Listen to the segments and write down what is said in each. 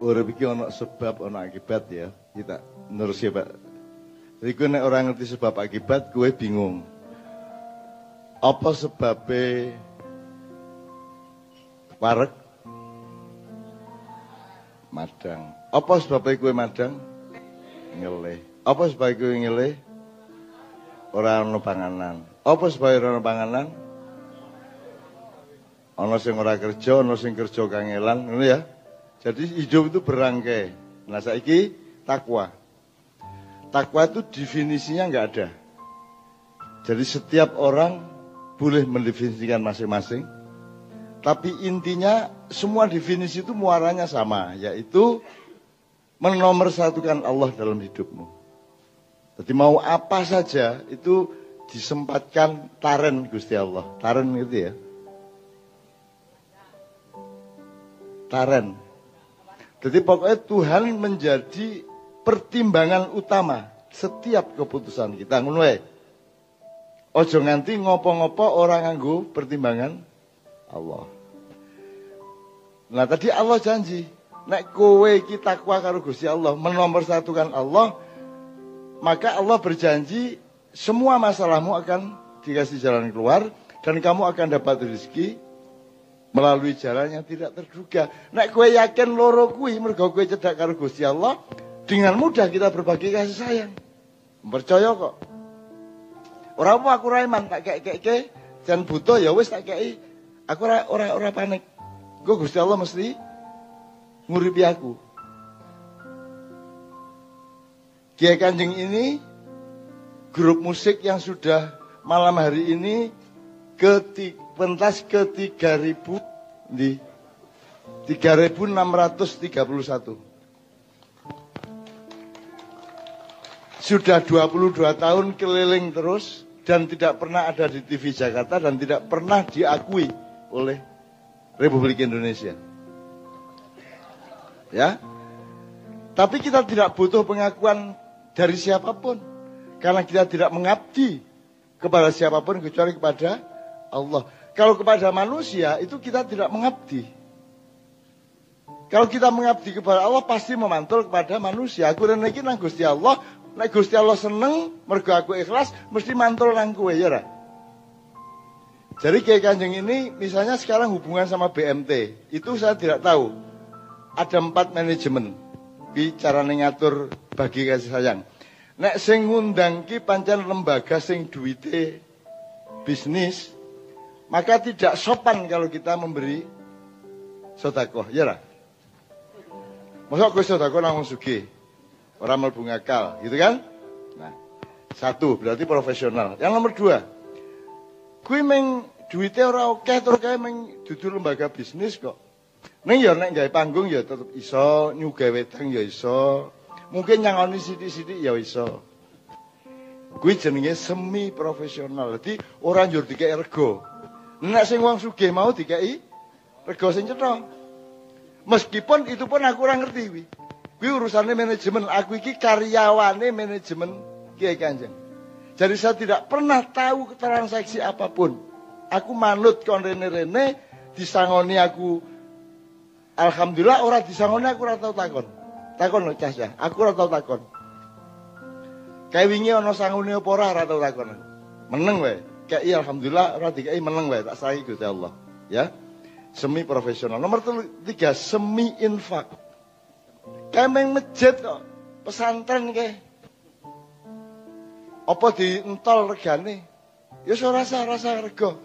urip iki ana sebab ana akibat ya. Kita terus ya, Pak. Jadi kowe nek ora ngerti sebab akibat, kowe bingung. Apa sebabnya wareg madang? Apa sebabnya kowe madang? Ngelih. Apa sebabnya kowe ngelih? Ora ana panganan. Apa sebabnya ora ana panganan? Ana sing ora kerja, ana sing kerja kangelan, ngono ya. Jadi hidup itu berangkai. Nah saiki takwa. Takwa itu definisinya enggak ada. Jadi setiap orang boleh mendefinisikan masing-masing. Tapi intinya semua definisi itu muaranya sama, yaitu menomorsatukan Allah dalam hidupmu. Jadi mau apa saja itu disempatkan taren Gusti Allah. Taren gitu ya. Taren. Jadi pokoknya Tuhan menjadi pertimbangan utama setiap keputusan kita. Ngono wae. Ojo nganti ngopo-ngopo orang nganggo pertimbangan Allah. Nah tadi Allah janji, nek kowe iki takwa karo Gusti Allah, menomorsatukan Allah, maka Allah berjanji semua masalahmu akan dikasih jalan keluar dan kamu akan dapat rezeki melalui jalan yang tidak terduga. Nek kowe yakin loro kuwi mergo kowe cedhak karo Gusti Allah, dengan mudah kita berbagi kasih sayang. Percaya kok. Ora apa aku ra iman tak kek-kek jan butuh ya wis tak kei. Aku ora panik. Engko Gusti Allah mesti nguripi aku. Kiai Kanjeng ini grup musik yang sudah malam hari ini pentas ke 3.000 di 3.631. Sudah 22 tahun keliling terus dan tidak pernah ada di TV Jakarta dan tidak pernah diakui oleh Republik Indonesia. Ya. Tapi kita tidak butuh pengakuan dari siapapun karena kita tidak mengabdi kepada siapapun kecuali kepada Allah. Kalau kepada manusia itu kita tidak mengabdi. Kalau kita mengabdi kepada Allah pasti memantul kepada manusia. Aku rene iki nang Gusti Allah. Nek Gusti Allah seneng, mergo aku ikhlas, mesti mantul nang kowe ya ra. Jadi Kiai Kanjeng ini misalnya sekarang hubungan sama BMT, itu saya tidak tahu. Ada 4 manajemen bicara ngatur bagi kasih sayang. Nek sing ngundang ki pancen lembaga sing duwite bisnis, maka tidak sopan kalau kita memberi sedekah, ya ra. Mosok kowe sedekah nang wong sugih. Orang mlebu ngakal, gitu kan? Nah, 1 berarti profesional. Yang nomor 2, kuwi meng duwite ora akeh tur kae meng dudu lembaga bisnis kok. Ning ya nek gawe panggung ya tetep iso, nyugih wedang ya iso. Mungkin nyangoni sithik-sithik ya iso. Kuwi jenenge semi profesional. Dadi ora njur dikeki rega. Nek sing wong sugih mau dikeki rega sing cetha. Meskipun itu pun aku ora ngerti kuwi. Kuwi urusane manajemen, aku iki karyawane manajemen Kiai Kanjeng. Jadi saya tidak pernah tahu transaksi apapun. Aku manut kon rene-rene, disangoni aku. Alhamdulillah ora disangoni aku ora tau takon. Takon lho cah-cah, aku ora tau takon. Kae wingi ana sangune apa ora tau takon. Meneng wae. Kei alhamdulillah ora dikei meneng wae, tak saiki Gusti Allah. Ya. Semi profesional. Nomor 3, semi infak. Kemeng masjid kok, pesantren ke. Apa dientol regane? Ya rasa rega.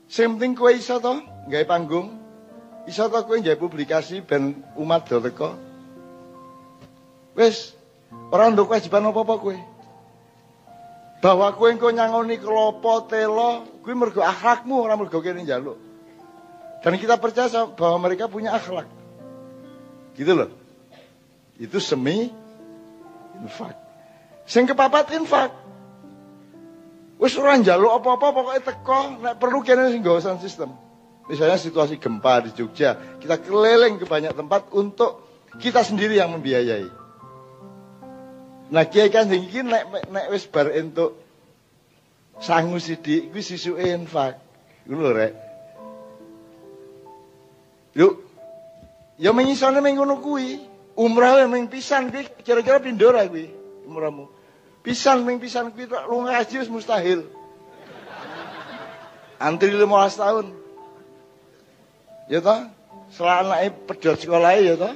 Sing penting kowe iso to, gawe panggung. Iso to kowe gawe publikasi ben umat do teko. Wis, ora nduk kewajiban apa-apa kowe. Bahwa kowe engko nyangoni klopo telo, kuwi mergo akhlakmu, ora mergo kene njaluk. Dan kita percaya bahwa mereka punya akhlak. Gitu loh. Itu semi infak. Sing kepapat infak. Wis ora njaluk apa-apa pokoke teko, nek perlu kene sing nggawa sound system. Misalnya situasi gempa di Jogja, kita keliling ke banyak tempat untuk kita sendiri yang membiayai. Nah, Kiai Kanjeng iki nek wis bar entuk sangu sithik kuwi sisuke infak. Ngono lho, Rek. Yuk. Ya mengisone ming ngono kuwi. Umrah ming pisan kuwi kira-kira pindho ra kuwi umrahmu. Pisan ming pisan kuwi lunga haji wis mustahil. Antri 15 tahun. Ya toh? Setelah anake pedhot sekolahe ya toh.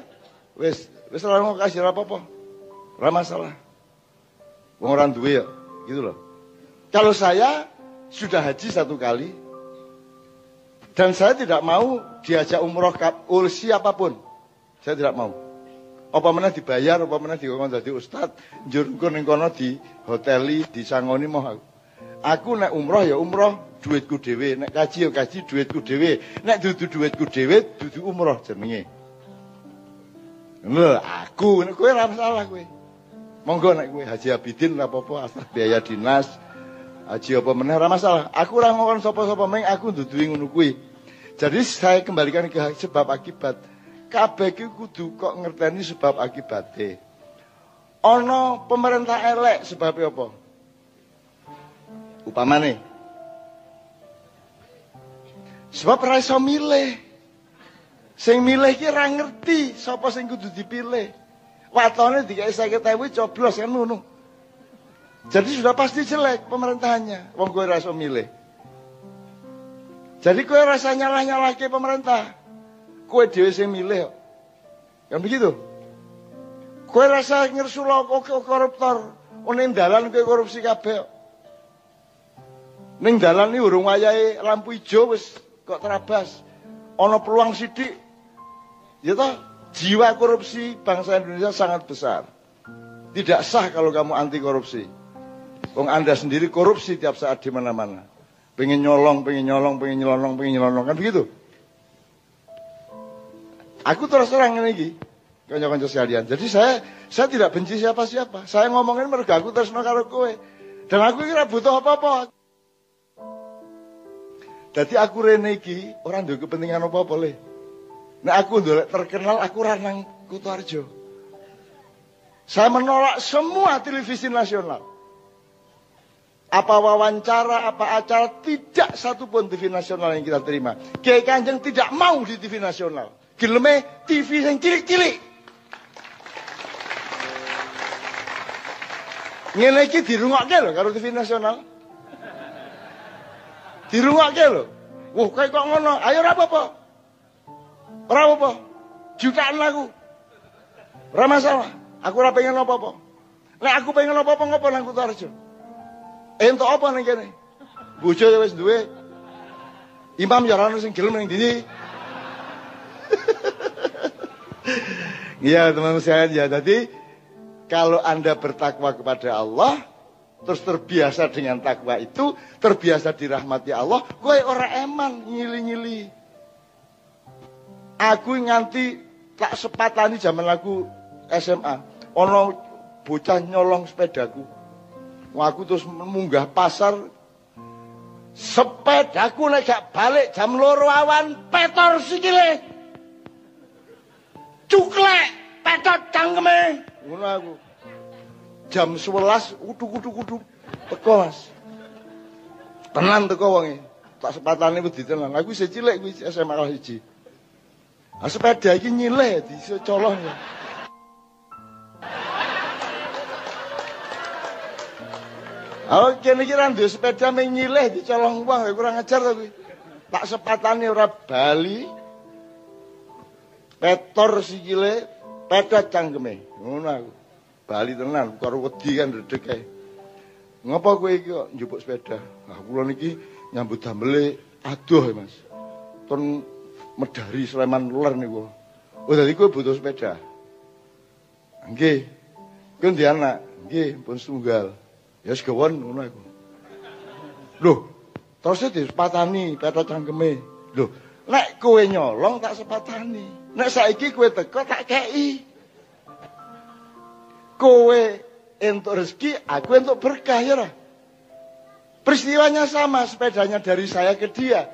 Wis ora ngono kasih apa-apa. Ora masalah. Wong ora duwe ya, gitu loh. Kalau saya sudah haji 1 kali dan saya tidak mau diajak umroh oleh siapapun. Saya tidak mau. Apa meneh dibayar, apa meneh dikon dadi ustaz, njur ning kono di hoteli, disangoni moh aku. Aku nek umroh ya umroh duitku dhewe, nek kaji ya kaji duitku dhewe. Nek dudu duitku dhewe dudu umroh jenenge. Lho, aku nek kowe ora masalah kowe. Monggo nek kowe Haji Abidin ora apa-apa, asal biaya dinas. Haji apa meneh ora masalah. Aku ora ngomong sapa-sapa meng aku nduduhi ngono kuwi. Jadi saya kembalikan ke sebab akibat. Kabeh iki kudu kok ngerteni sebab akibate. Ana pemerintah elek sebabnya apa? Upamane. Sebab ora iso milih. Sing milih iki ora ngerti sapa sing kudu dipilih. Watone dikai 50.000 coblos kan ngono. Jadi sudah pasti jelek pemerintahannya. Wong kowe ora iso milih. Jadi kowe rasa nyalah-nyalahke pemerintah. Kowe dhewe sing milih kok. Kan begitu? Kowe rasa ngersula koruptor, ning dalan kowe korupsi kabeh kok. Ning dalan iki urung wayahe lampu ijo wis kok terabas. Ana peluang sithik. Ya toh, jiwa korupsi bangsa Indonesia sangat besar. Tidak sah kalau kamu anti korupsi. Wong Anda sendiri korupsi tiap saat di mana-mana. Pengen nyolong, kan begitu? Aku terus terang ini, kanca-kanca sekalian. Jadi saya tidak benci siapa-siapa. Saya ngomongin mergo aku tresno karo kowe. Dan aku kira butuh apa-apa. Jadi aku rene iki ora duwe kepentingan apa-apa le. Nek aku ndolek terkenal aku ora nang Kutoarjo. Saya menolak semua televisi nasional. Apa wawancara, apa acara, tidak satupun TV nasional yang kita terima. Kiai Kanjeng tidak mau di TV nasional. Geleme TV yang cilik-cilik. Ngene iki dirungokke lho karo TV nasional. Dirungokke lho. Wah, kok ngono? Ayo ora apa-apa. Ora apa-apa. Jutaan aku. Ora masalah. Aku ora pengen apa-apa. Nek aku pengen apa-apa ngopo nang Kutoarjo? Entuk apa ning kene? Bojo wis duwe. Imam ya ora ono sing gelem ning ndi. Iya teman-teman sekalian ya. Jadi kalau Anda bertakwa kepada Allah, terus terbiasa dengan takwa itu, terbiasa dirahmati Allah, kowe ora eman nyili-nyili. Aku nganti tak sepatani zaman aku SMA, ono bocah nyolong sepedaku. Aku terus munggah pasar, sepedaku nek gak balik jam 2 awan petor sikile. Cuklek, petot cangkeme. Ngono aku. Jam 11 uduk teko Mas. Tenan teko wonge. Tak sepatane wedi tenan. Aku isih cilik kuwi SMA kelas 1. Ah sepeda iki nyileh dicolong ya. Aku kene iki ra duwe sepeda mung nyileh dicolong wong kurang ajar to kuwi. Tak sepatane ora bali. Petor sikile, petot cangkeme. Ngono aku. Bali tenan karo wedi kan ndredeg kae. Ngapa kowe iki kok njupuk sepeda? Nah, kula niki nyambut dambele adoh Mas. Ten Medari Sleman Ler niku. Oh dadi kowe butuh sepeda. Nggih. Kowe ndi anak? Nggih, pun setunggal. Ya segawon ngono aku. Loh, terus disepatani petot cangkeme. Loh, nek kowe nyolong tak sepatani. Nek saiki kowe teko tak kei. Kowe entuk rezeki, aku entuk berkah ya ora. Peristiwanya sama, sepedanya dari saya ke dia.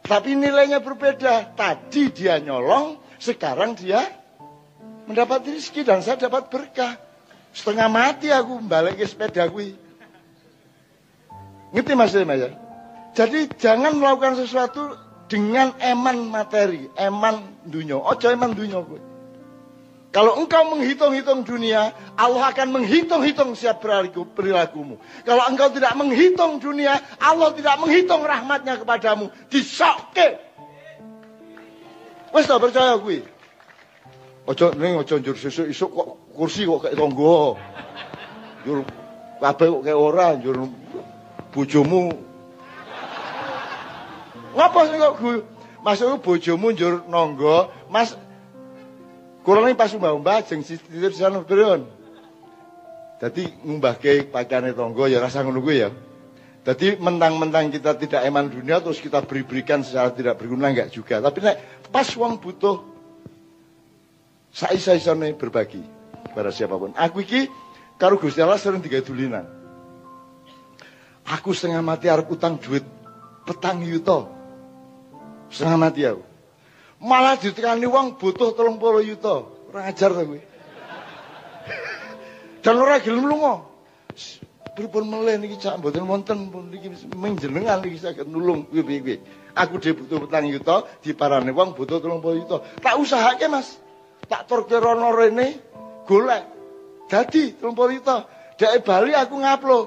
Tapi nilainya berbeda. Tadi dia nyolong, sekarang dia mendapat rezeki dan saya dapat berkah. Setengah mati aku balik ke sepeda kuwi. Ngerti Mas ya? Jadi jangan melakukan sesuatu dengan eman materi, eman dunia. Ojo eman dunia kowe. Kalau engkau menghitung-hitung dunia, Allah akan menghitung-hitung setiap perilakumu. Kalau engkau tidak menghitung dunia, Allah tidak menghitung rahmatnya kepadamu. Disokke. Wes tak percaya kuwi. Ojo njur sesuk isuk kok kursi kok kayak tonggo. Njur kabeh kok kayak ora, njur bojomu. Ngapa sih kok gue? Maksudku bojomu njur nonggo, Mas. Kurang pas mbah-mbah jeng titip sana priyon. Dadi ngumbahke pakaiane tangga ya rasa ngono kuwi ya. Dadi mentang-mentang kita tidak eman dunia terus kita berikan secara tidak berguna enggak juga. Tapi nek pas wong butuh saisa-isane berbagi kepada siapapun. Aku iki karo Gusti Allah sering digawe dulinan. Aku setengah mati arep utang duit 4 juta. Setengah mati aku. Malah ditekani wong butuh 30 juta. Ora ajar ta kowe. Dan ora gelem lunga. Pripun meleh niki cak mboten wonten pun niki menjenengan niki saged nulung piye-piye. Aku dhewe butuh 4 juta, diparani wong butuh 30 juta. Tak usahake Mas. Tak turke rono rene golek. Dadi 30 juta. Dek bali aku ngaplo.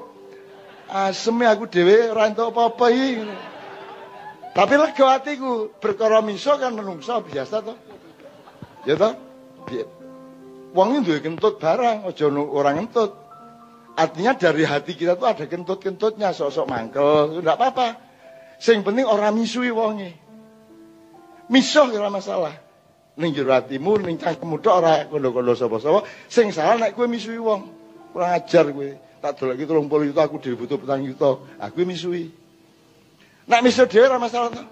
Aseme aku dhewe ora entuk apa-apa iki. Tapi lega hatiku, perkara miso kan menungso biasa toh. Ya toh? Wong duwe kentut barang, aja orang kentut. Artinya dari hati kita tuh ada kentut-kentutnya, sok-sok mangkel, enggak apa-apa. Sing penting orang misui wonge. Miso ora masalah. Ning jero atimu, ning cangkemmu tok ora kondo-kondo sapa-sapa. Sing salah nek kowe misui wong. Kurang ajar kowe. Tak doleki 30 juta, aku dhewe butuh 4 juta. Aku misui. Nek miso dhewe ora masalah to.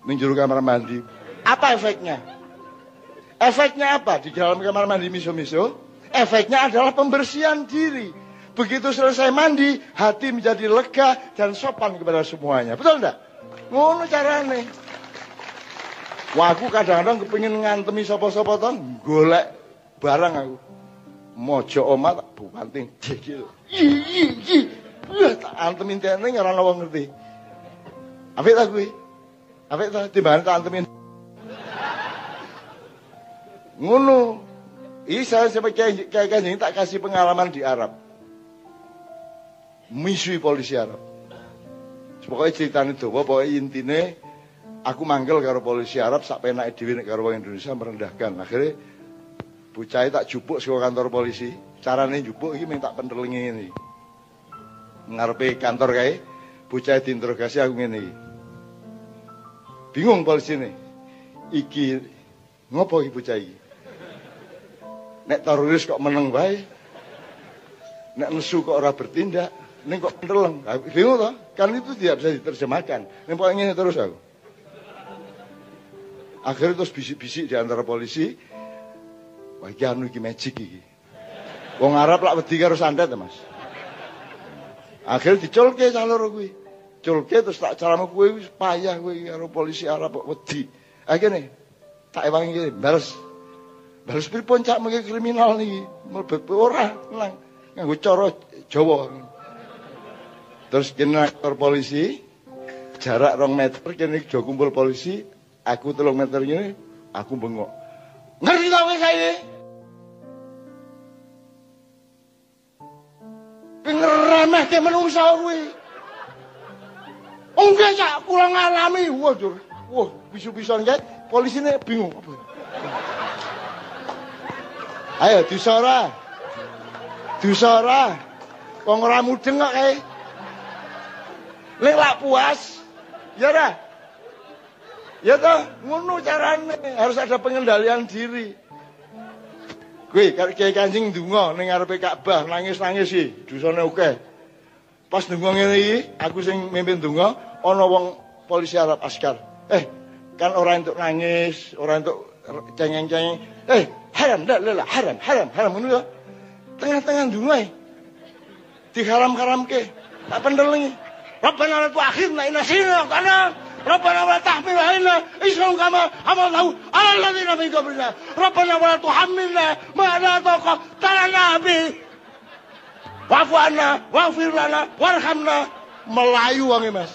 Ning jero kamar mandi. Apa efeknya? Efeknya apa? Di dalam kamar mandi miso-miso, efeknya adalah pembersihan diri. Begitu selesai mandi, hati menjadi lega dan sopan kepada semuanya. Betul enggak? Ngono carane. Wah, aku kadang-kadang kepengin ngantemi sapa-sapa to, golek barang aku. Mojo omah tak bukanting dikil. Tak antemin teneng ora ono wong ngerti. Apik ta kuwi? Apik ta timbangan tak antemin. Ngono. Ini saya sebagai kayak tak kasih pengalaman di Arab. Misui polisi Arab. Pokoknya ceritanya dawa, pokoknya intine aku manggil karo polisi Arab sak penake dhewe nek karo wong Indonesia merendahkan. Akhirnya bocah tak jupuk saka kantor polisi. Carane jupuk iki mung tak pentelingi ngene. Ngarepe kantor kae, bocah diinterogasi aku ngene iki. Bingung polisine. Iki ngopo iki bocah iki? Nek teroris kok meneng wae. Nek nesu kok ora bertindak, ning kok penteleng. Bingung toh? Kan itu tidak bisa diterjemahkan. Ning pokoke ngene terus aku. Akhirnya terus bisik-bisik di antara polisi. Wah iki anu iki magic iki. Wong Arab lak wedi karo santet Mas. Akhirnya diculke caloro kuwi. Culke terus tak caramu kuwi wis payah kuwi karo polisi Arab kok wedi. Akhirnya tak ewangi iki balas pripun cak mengke kriminal niki. Mlebet ora tenang. Nganggo cara Jawa. Terus kene kantor polisi jarak 2 meter kene jo kumpul polisi, aku 3 meter ngene, aku bengok. Ngerti ta kowe saiki? Ngeremehke menungsa kuwi. Nggih cak kula ngalami. Waduh. Wah, bisu-bisan kae polisine bingung. Ayo disora. Disora. Wong ora mudeng kok kae. Nek lak puas, ya ora? Ya toh, ngono carane, harus ada pengendalian diri. Kowe Kiai Kanjeng ndonga ning ngarepe Ka'bah nangis-nangis iki, dosane akeh. Pas ndonga ngene iki, aku sing mimpin ndonga, ana wong polisi Arab askar. Kan ora entuk nangis, ora entuk cengeng-cengeng. Haram, haram ngono ya. Tengah-tengah ndonga diharam-haramke. Tak pendelengi. Rabbana la tu'akhidna in nasina kana Rabbana wa la tahmil alaina isran kama hamalnahu ala alladziina min qablina Rabbana wa la tuhammilna ma la taqata lana bi wa'fu 'anna waghfir lana warhamna. Melayu wangi Mas.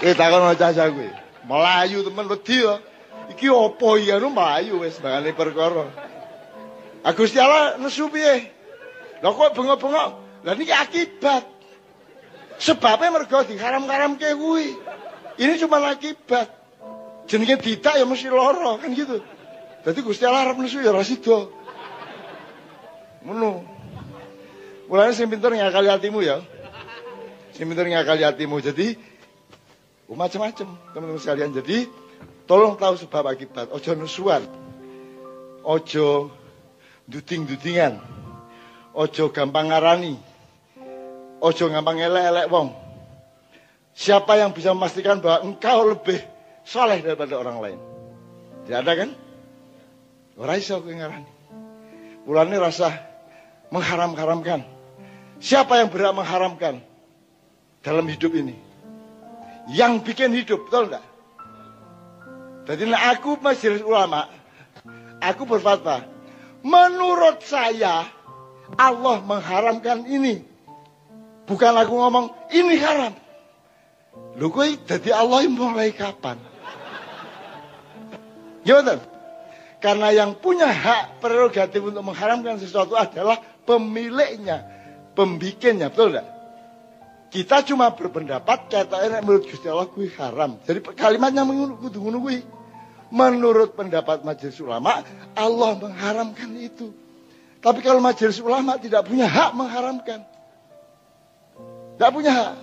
Takon cah-cah kuwi. Melayu temen wedi ya. Iki apa iki anu melayu wis bangane perkara. Gusti Allah nesu piye? Lah kok bengok-bengok? Lah niki akibat. Sebabnya mergo diharam-haramke kuwi. Ini cuma akibat. Jenenge didak ya mesti lara kan gitu. Dadi Gusti Allah arep nesu ya ora sida. Ngono. Mulane sing pinter ngakali hatimu ya. Sing pinter ngakali hatimu. Jadi macam-macam teman-teman sekalian. Jadi tolong tahu sebab akibat. Ojo nusuan. Ojo duding-dudingan. Ojo gampang ngarani. Ojo gampang elek-elek wong. Siapa yang bisa memastikan bahwa engkau lebih soleh daripada orang lain? Tidak ada kan? Ora iso kowe ngarani. Mulane rasa mengharam-haramkan. Siapa yang berhak mengharamkan dalam hidup ini? Yang bikin hidup, betul enggak? Jadi aku majelis ulama, aku berfatwa, menurut saya Allah mengharamkan ini. Bukan aku ngomong ini haram. Lho kowe dadi Allah mulai kapan? Gimana? Karena yang punya hak prerogatif untuk mengharamkan sesuatu adalah pemiliknya, pembikinnya, betul enggak? Kita cuma berpendapat katanya menurut Gusti Allah kuwi haram. Jadi kalimatnya kudu ngono kuwi. Menurut pendapat majelis ulama, Allah mengharamkan itu. Tapi kalau majelis ulama tidak punya hak mengharamkan. Tidak punya hak.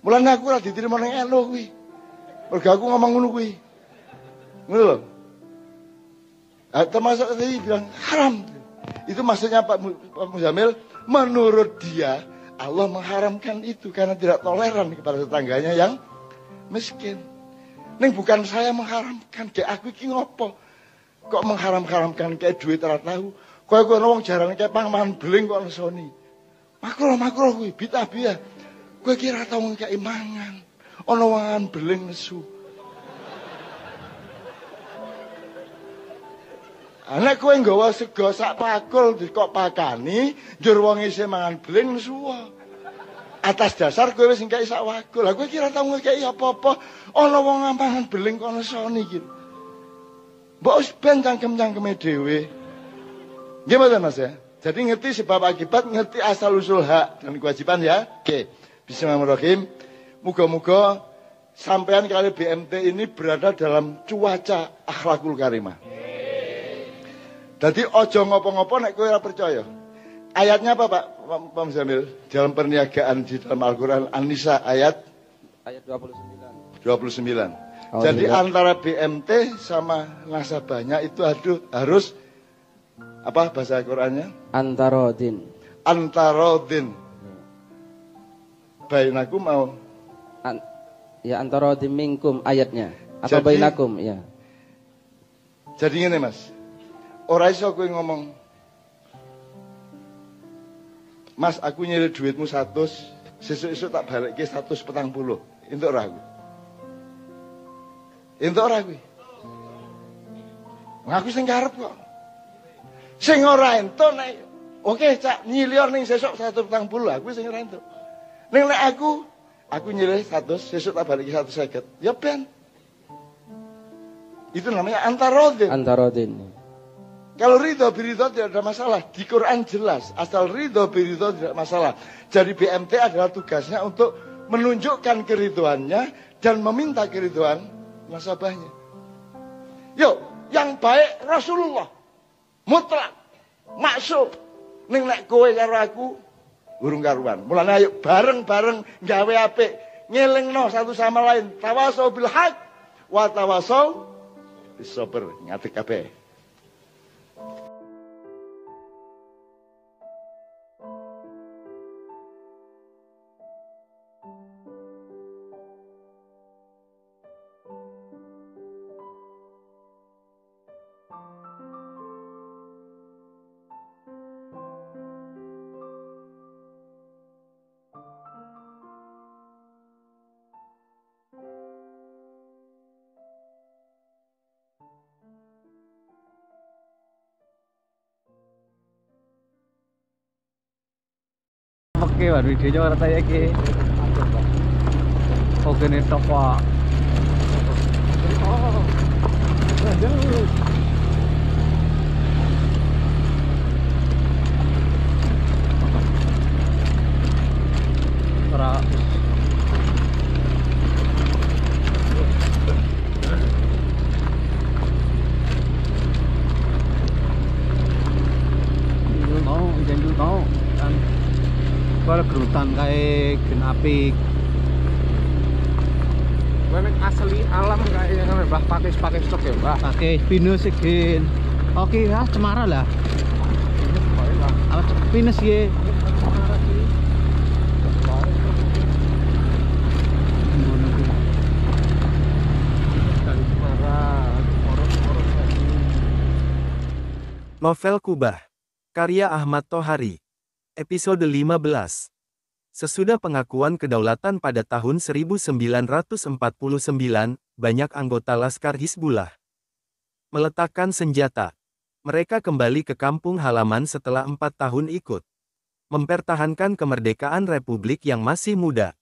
Mulane aku ora diterima nang NU kuwi. Mergo aku ngomong ngono kuwi. Ngono lho. Termasuk tadi bilang haram. Itu maksudnya Pak Muzamil, menurut dia Allah mengharamkan itu karena tidak toleran kepada tetangganya yang miskin. Ning bukan saya mengharamkan, kayak aku iki ngopo? Kok mengharam-haramkan kayak duit ora tahu. Kok wong jarang kayak panganan beling kok nesoni. Makro kuwi bitabiah. Kowe kira tau ngekeki mangan. Ana wangan beling nesu. Anak kowe nggawa sego sak pakul kok pakani, njur wong isih mangan beling nesu. Atas dasar kowe wis ngekeki sak wakul. Lah kowe kira tau ngekeki apa-apa. Ana wong mangan beling kok nesoni iki. Mbok wis ben cangkem-cangkeme dhewe. Gimana Mas ya? Jadi ngerti sebab akibat, ngerti asal usul hak dan kewajiban ya. Oke. Bismillahirrahmanirrahim. Moga-moga sampean kali BMT ini berada dalam cuaca akhlakul karimah. Jadi ojo ngopo-ngopo nek kowe ora percaya. Ayatnya apa Pak Muzamil? Dalam perniagaan di dalam Al-Qur'an An-Nisa ayat 29. Jadi antara BMT sama nasabahnya itu harus apa bahasa Al-Qur'annya? Antarodin. Bainakum mau ya antarodin minkum ayatnya atau jadi, bainakum ya. Jadi ngene Mas. Ora iso kowe ngomong Mas aku nyari duitmu 100, sesuk-esuk tak balikke 140. Entuk ora aku? Entuk ora kuwi? Ngaku sing karep kok. Sing ora entuk nek oke cak nyilior ning sesuk 140 aku sing ora entuk. Ning nek aku nyilih 100 sesuk tak balikke 150. Ya ben. Itu namanya antarodin. Kalau ridho biridho tidak ada masalah. Di Quran jelas. Asal ridho biridho tidak masalah. Jadi BMT adalah tugasnya untuk menunjukkan keridhoannya dan meminta keridhoan nasabahnya. Yuk, yang baik Rasulullah. Mutlak. Maksum. Ning nek kowe karo aku urung karuan. Mulane ayo bareng-bareng gawe apik. Ngelingno satu sama lain. Tawasau bil haq wa tawasau bis sabr. Ngadeg kabeh. Oke, videonya orang saya ke. Oke nih toko. Kalau gerutan kayak gen apik. Nek asli alam kayaknya kan Mbah pakai stok ya Mbah. Pakai pinus gen. Oke ya, cemara lah. Apa pinus ya? Novel Kubah, karya Ahmad Tohari. Episode 15. Sesudah pengakuan kedaulatan pada tahun 1949, banyak anggota Laskar Hizbullah meletakkan senjata. Mereka kembali ke kampung halaman setelah 4 tahun ikut mempertahankan kemerdekaan Republik yang masih muda.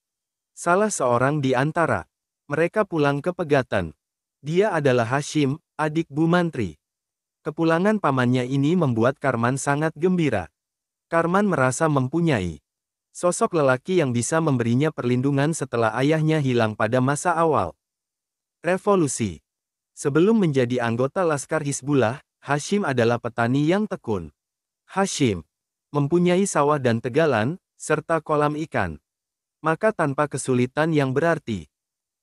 Salah seorang di antara mereka pulang ke Pegatan. Dia adalah Hashim, adik Bu Mantri. Kepulangan pamannya ini membuat Karman sangat gembira. Karman merasa mempunyai sosok lelaki yang bisa memberinya perlindungan setelah ayahnya hilang pada masa awal revolusi. Sebelum menjadi anggota Laskar Hizbullah, Hashim adalah petani yang tekun. Hashim mempunyai sawah dan tegalan, serta kolam ikan. Maka tanpa kesulitan yang berarti,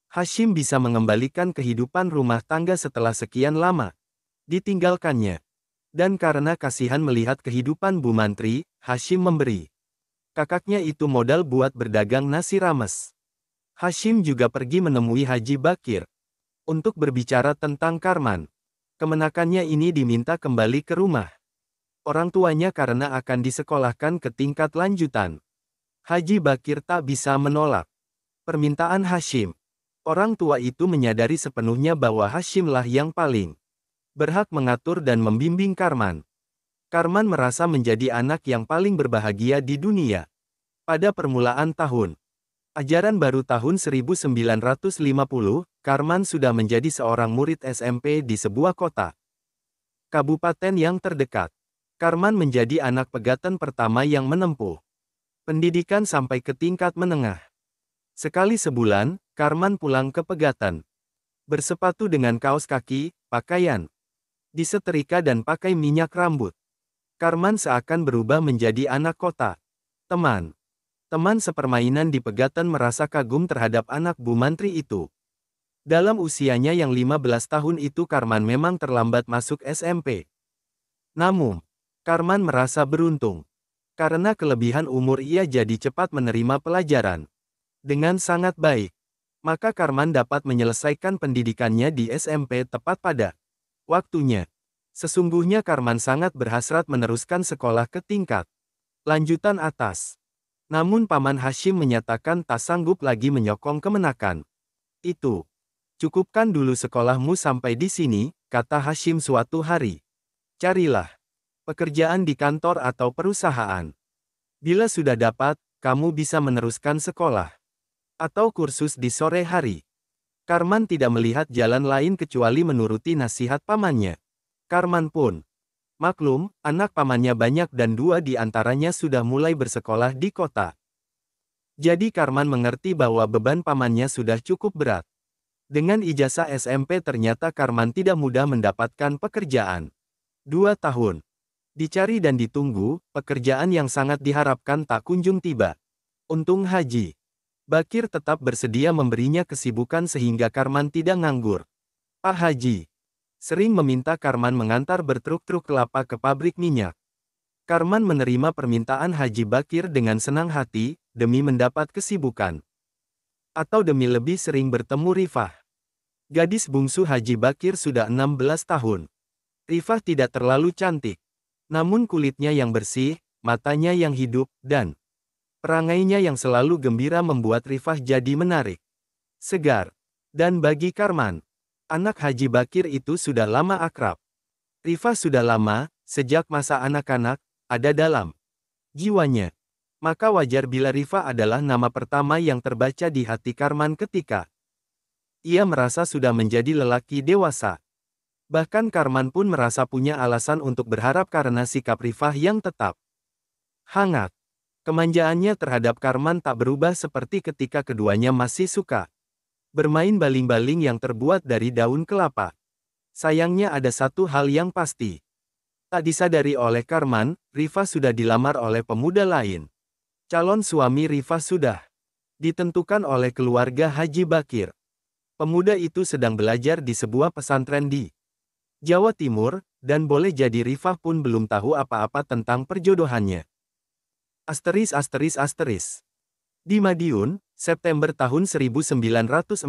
Hashim bisa mengembalikan kehidupan rumah tangga setelah sekian lama ditinggalkannya. Dan karena kasihan melihat kehidupan Bu Mantri, Hashim memberi kakaknya itu modal buat berdagang nasi rames. Hashim juga pergi menemui Haji Bakir untuk berbicara tentang Karman. Kemenakannya ini diminta kembali ke rumah orang tuanya karena akan disekolahkan ke tingkat lanjutan. Haji Bakir tak bisa menolak permintaan Hashim. Orang tua itu menyadari sepenuhnya bahwa Hashimlah yang paling berhak mengatur dan membimbing Karman. Karman merasa menjadi anak yang paling berbahagia di dunia. Pada permulaan tahun ajaran baru tahun 1950, Karman sudah menjadi seorang murid SMP di sebuah kota kabupaten yang terdekat. Karman menjadi anak Pegatan pertama yang menempuh pendidikan sampai ke tingkat menengah. Sekali sebulan, Karman pulang ke Pegatan. Bersepatu dengan kaos kaki, pakaian disetrika dan pakai minyak rambut. Karman seakan berubah menjadi anak kota. Teman sepermainan di Pegatan merasa kagum terhadap anak Bu Mantri itu. Dalam usianya yang 15 tahun itu Karman memang terlambat masuk SMP. Namun, Karman merasa beruntung. Karena kelebihan umur ia jadi cepat menerima pelajaran dengan sangat baik. Maka Karman dapat menyelesaikan pendidikannya di SMP tepat pada waktunya. Sesungguhnya Karman sangat berhasrat meneruskan sekolah ke tingkat lanjutan atas. Namun Paman Hashim menyatakan tak sanggup lagi menyokong kemenakan itu. Cukupkan dulu sekolahmu sampai di sini, kata Hashim suatu hari. Carilah pekerjaan di kantor atau perusahaan. Bila sudah dapat, kamu bisa meneruskan sekolah atau kursus di sore hari. Karman tidak melihat jalan lain kecuali menuruti nasihat pamannya. Karman pun maklum, anak pamannya banyak dan 2 di antaranya sudah mulai bersekolah di kota. Jadi Karman mengerti bahwa beban pamannya sudah cukup berat. Dengan ijazah SMP ternyata Karman tidak mudah mendapatkan pekerjaan. 2 tahun dicari dan ditunggu, pekerjaan yang sangat diharapkan tak kunjung tiba. Untung Haji Bakir tetap bersedia memberinya kesibukan sehingga Karman tidak nganggur. Pak Haji sering meminta Karman mengantar bertruk-truk kelapa ke pabrik minyak. Karman menerima permintaan Haji Bakir dengan senang hati, demi mendapat kesibukan. Atau demi lebih sering bertemu Rifah. Gadis bungsu Haji Bakir sudah 16 tahun. Rifah tidak terlalu cantik. Namun kulitnya yang bersih, matanya yang hidup, dan perangainya yang selalu gembira membuat Rifah jadi menarik, segar. Dan bagi Karman, anak Haji Bakir itu sudah lama akrab. Rifah sudah lama, sejak masa anak-anak, ada dalam jiwanya. Maka wajar bila Rifa adalah nama pertama yang terbaca di hati Karman ketika ia merasa sudah menjadi lelaki dewasa. Bahkan Karman pun merasa punya alasan untuk berharap karena sikap Rifah yang tetap hangat. Kemanjaannya terhadap Karman tak berubah seperti ketika keduanya masih suka bermain baling-baling yang terbuat dari daun kelapa. Sayangnya ada satu hal yang pasti. Tak disadari oleh Karman, Rifah sudah dilamar oleh pemuda lain. Calon suami Rifah sudah ditentukan oleh keluarga Haji Bakir. Pemuda itu sedang belajar di sebuah pesantren di Jawa Timur, dan boleh jadi Rifah pun belum tahu apa-apa tentang perjodohannya. *****. Di Madiun, September tahun 1948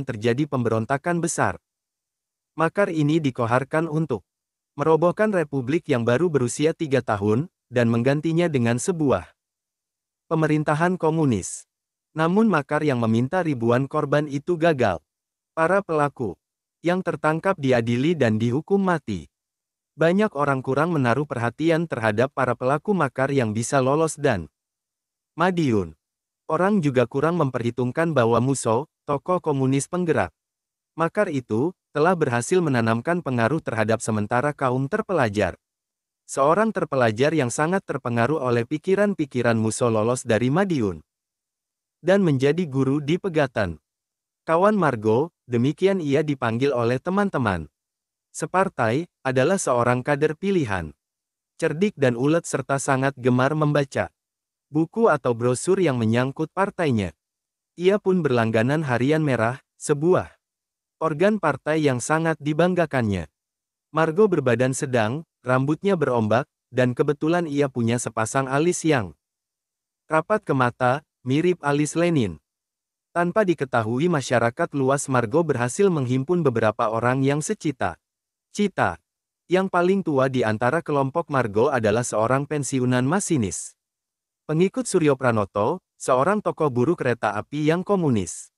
terjadi pemberontakan besar. Makar ini dikoharkan untuk merobohkan republik yang baru berusia 3 tahun, dan menggantinya dengan sebuah pemerintahan komunis. Namun makar yang meminta ribuan korban itu gagal. Para pelaku yang tertangkap diadili dan dihukum mati. Banyak orang kurang menaruh perhatian terhadap para pelaku makar yang bisa lolos dan Madiun. Orang juga kurang memperhitungkan bahwa Musso, tokoh komunis penggerak makar itu, telah berhasil menanamkan pengaruh terhadap sementara kaum terpelajar. Seorang terpelajar yang sangat terpengaruh oleh pikiran-pikiran Musso lolos dari Madiun dan menjadi guru di Pegatan. Kawan Margo, demikian ia dipanggil oleh teman-teman separtai, adalah seorang kader pilihan. Cerdik dan ulet serta sangat gemar membaca buku atau brosur yang menyangkut partainya. Ia pun berlangganan Harian Merah, sebuah organ partai yang sangat dibanggakannya. Margo berbadan sedang, rambutnya berombak, dan kebetulan ia punya sepasang alis yang rapat ke mata, mirip alis Lenin. Tanpa diketahui masyarakat luas, Margo berhasil menghimpun beberapa orang yang secita. Yang paling tua di antara kelompok Margo adalah seorang pensiunan masinis pengikut Suryo Pranoto, seorang tokoh buruh kereta api yang komunis.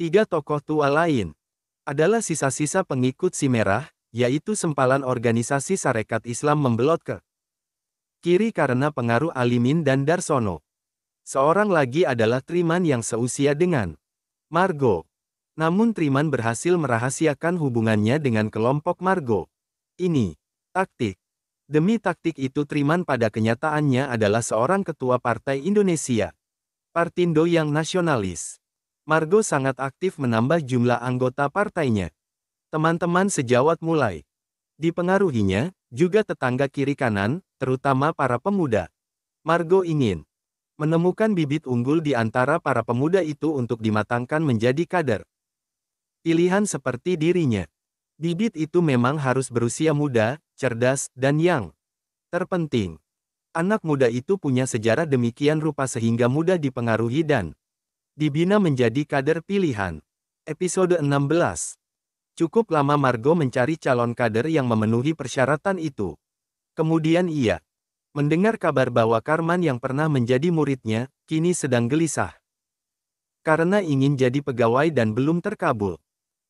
3 tokoh tua lain adalah sisa-sisa pengikut Si Merah, yaitu sempalan organisasi Sarekat Islam membelot ke kiri karena pengaruh Alimin dan Darsono. Seorang lagi adalah Triman yang seusia dengan Margo. Namun Triman berhasil merahasiakan hubungannya dengan kelompok Margo. Ini taktik. Demi taktik itu Triman pada kenyataannya adalah seorang ketua Partai Indonesia Partindo yang nasionalis. Margo sangat aktif menambah jumlah anggota partainya. Teman-teman sejawat mulai dipengaruhinya, juga tetangga kiri kanan, terutama para pemuda. Margo ingin menemukan bibit unggul di antara para pemuda itu untuk dimatangkan menjadi kader pilihan seperti dirinya. Bibit itu memang harus berusia muda, cerdas, dan yang terpenting, anak muda itu punya sejarah demikian rupa sehingga mudah dipengaruhi dan dibina menjadi kader pilihan. Episode 16. Cukup lama Margo mencari calon kader yang memenuhi persyaratan itu. Kemudian ia mendengar kabar bahwa Karman yang pernah menjadi muridnya, kini sedang gelisah karena ingin jadi pegawai dan belum terkabul.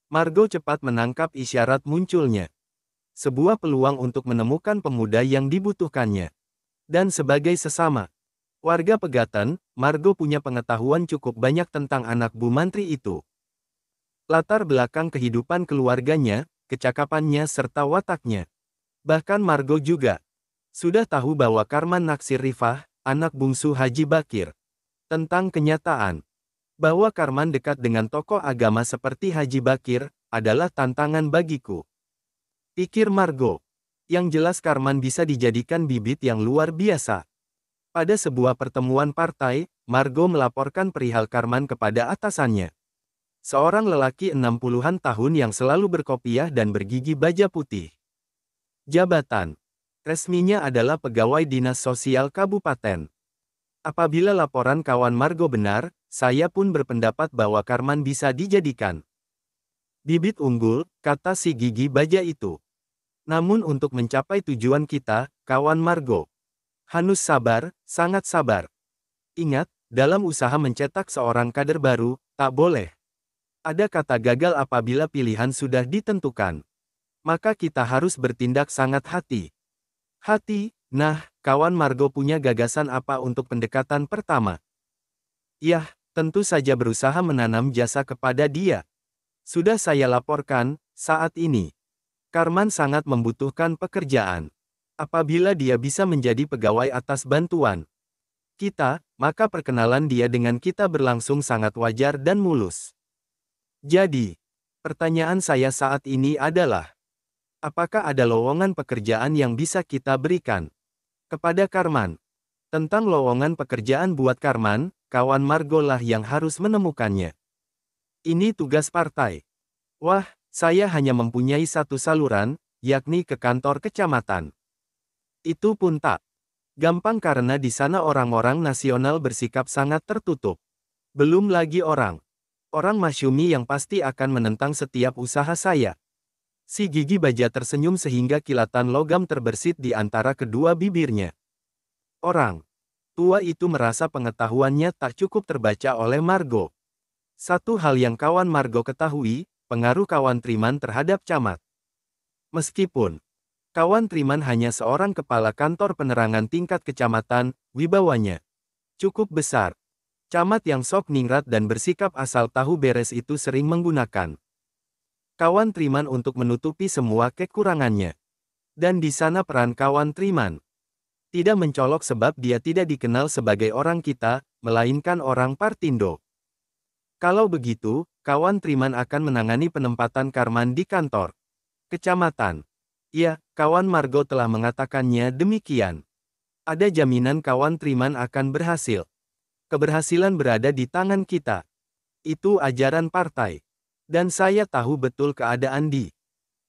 Margo cepat menangkap isyarat munculnya sebuah peluang untuk menemukan pemuda yang dibutuhkannya. Dan sebagai sesama warga Pegatan, Margo punya pengetahuan cukup banyak tentang anak Bu Mantri itu. Latar belakang kehidupan keluarganya, kecakapannya serta wataknya. Bahkan Margo juga sudah tahu bahwa Karman naksir Rifah, anak bungsu Haji Bakir. Tentang kenyataan bahwa Karman dekat dengan tokoh agama seperti Haji Bakir, adalah tantangan bagiku, pikir Margo. Yang jelas Karman bisa dijadikan bibit yang luar biasa. Pada sebuah pertemuan partai, Margo melaporkan perihal Karman kepada atasannya. Seorang lelaki 60-an tahun yang selalu berkopiah dan bergigi baja putih. Jabatan resminya adalah pegawai dinas sosial kabupaten. Apabila laporan kawan Margo benar, saya pun berpendapat bahwa Karman bisa dijadikan bibit unggul, kata si gigi baja itu. Namun untuk mencapai tujuan kita, kawan Margo, harus sabar, sangat sabar. Ingat, dalam usaha mencetak seorang kader baru, tak boleh ada kata gagal apabila pilihan sudah ditentukan. Maka kita harus bertindak sangat hati-hati. Nah, kawan Margo punya gagasan apa untuk pendekatan pertama? Yah, tentu saja berusaha menanam jasa kepada dia. Sudah saya laporkan, saat ini. Karman sangat membutuhkan pekerjaan. Apabila dia bisa menjadi pegawai atas bantuan kita, maka perkenalan dia dengan kita berlangsung sangat wajar dan mulus. Jadi, pertanyaan saya saat ini adalah, apakah ada lowongan pekerjaan yang bisa kita berikan kepada Karman? Tentang lowongan pekerjaan buat Karman, kawan Margo lah yang harus menemukannya. Ini tugas partai. Wah, saya hanya mempunyai satu saluran, yakni ke kantor kecamatan. Itu pun tak gampang karena di sana orang-orang nasional bersikap sangat tertutup. Belum lagi orang Masyumi yang pasti akan menentang setiap usaha saya. Si gigi baja tersenyum sehingga kilatan logam terbersit di antara kedua bibirnya. Orang tua itu merasa pengetahuannya tak cukup terbaca oleh Margo. Satu hal yang kawan Margo ketahui, pengaruh kawan Triman terhadap camat. Meskipun kawan Triman hanya seorang kepala kantor penerangan tingkat kecamatan, wibawanya cukup besar. Camat yang sok ningrat dan bersikap asal tahu beres itu sering menggunakan kawan Triman untuk menutupi semua kekurangannya. Dan di sana peran kawan Triman tidak mencolok sebab dia tidak dikenal sebagai orang kita, melainkan orang Partindo. Kalau begitu, kawan Triman akan menangani penempatan Karman di kantor kecamatan. Ya, kawan Margo telah mengatakannya demikian. Ada jaminan kawan Triman akan berhasil. Keberhasilan berada di tangan kita. Itu ajaran partai. Dan saya tahu betul keadaan di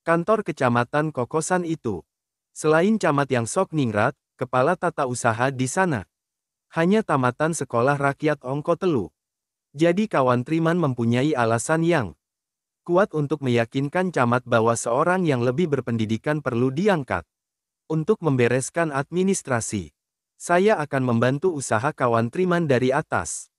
kantor kecamatan Kokosan itu. Selain camat yang sok ningrat, kepala tata usaha di sana hanya tamatan sekolah rakyat Ongko Telu. Jadi kawan Triman mempunyai alasan yang kuat untuk meyakinkan camat bahwa seorang yang lebih berpendidikan perlu diangkat. Untuk membereskan administrasi, saya akan membantu usaha kawan Triman dari atas.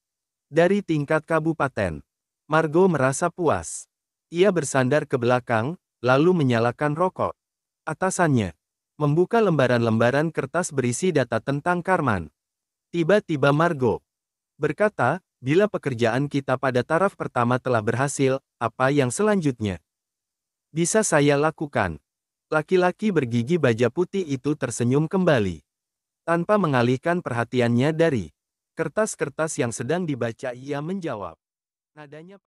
Dari tingkat kabupaten. Margo merasa puas. Ia bersandar ke belakang, lalu menyalakan rokok. Atasannya membuka lembaran-lembaran kertas berisi data tentang Karman. Tiba-tiba Margo berkata, bila pekerjaan kita pada taraf pertama telah berhasil, apa yang selanjutnya bisa saya lakukan? Laki-laki bergigi baja putih itu tersenyum kembali. Tanpa mengalihkan perhatiannya dari kertas-kertas yang sedang dibaca, ia menjawab. Nadanya